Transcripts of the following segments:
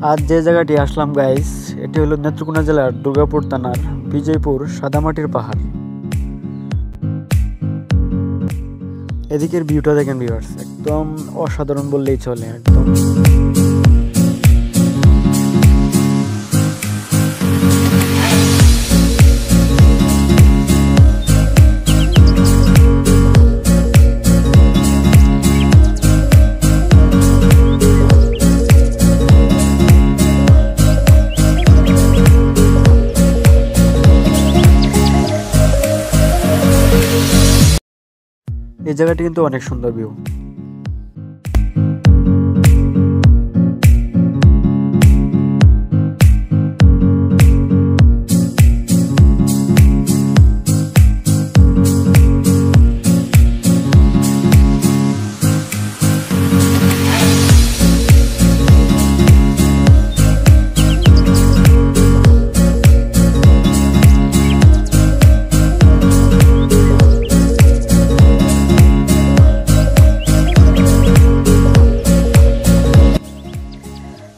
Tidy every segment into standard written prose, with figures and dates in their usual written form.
আজ যে জায়গাটি আসলাম গাইস, এটি হলো নেত্রকোনা জেলার দুর্গাপুর থানার বিজয়পুর সাদামাটির পাহাড়। এদিকের ভিউটা দেখেন ভিউয়ার্স, একদম অসাধারণ বললেই চলে। একদম এই জায়গাটি কিন্তু অনেক সুন্দর ভিউ।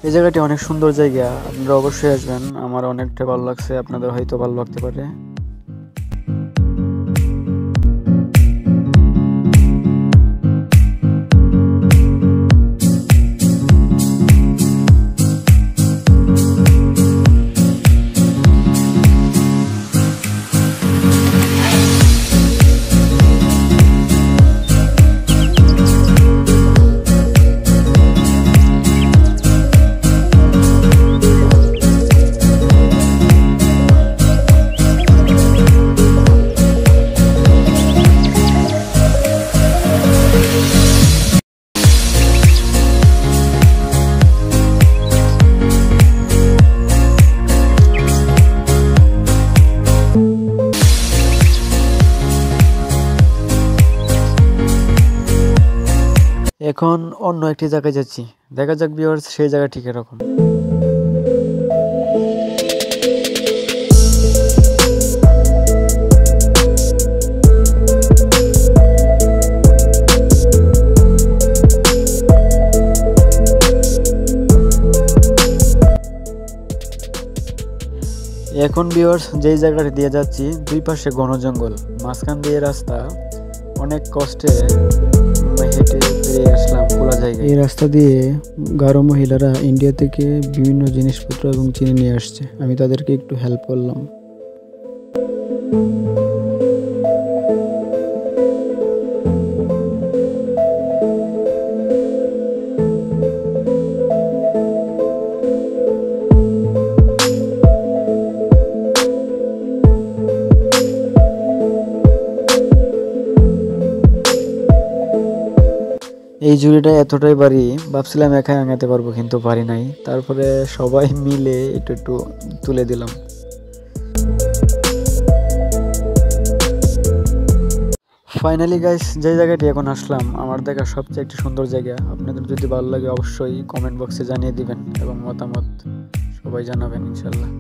এই জায়গাটি অনেক সুন্দর জায়গা, আপনারা অবশ্যই আসবেন। আমার অনেকটা ভালো লাগছে, আপনাদের হয়তো ভালো লাগতে পারে। এখন অন্য একটি জায়গায় যাচ্ছি, দেখা যাক ভিউয়ার্স সেই জায়গা ঠিক এরকম। এখন ভিউয়ার্স যেই জায়গাটি দিয়ে যাচ্ছি, দুই পাশে ঘন জঙ্গল, মাঝখান দিয়ে রাস্তা। অনেক কষ্টে হেঁটে বেরিয়ে আসলাম খোলা জায়গায়। এই রাস্তা দিয়ে গারো মহিলারা ইন্ডিয়া থেকে বিভিন্ন জিনিসপত্র এবং চিনি নিয়ে আসছে, আমি তাদেরকে একটু হেল্প করলাম। এই ঝুড়িটা এতটাই ভারী, ভাবছিলাম একাই আঙাতে পারবো, কিন্তু পারি নাই। তারপরে সবাই মিলে একটু একটু তুলে দিলাম। ফাইনালি গাইস, যে জায়গাটি এখন আসলাম আমার দেখা সবচেয়ে একটি সুন্দর জায়গা। আপনাদের যদি ভালো লাগে অবশ্যই কমেন্ট বক্সে জানিয়ে দিবেন এবং মতামত সবাই জানাবেন ইনশাল্লাহ।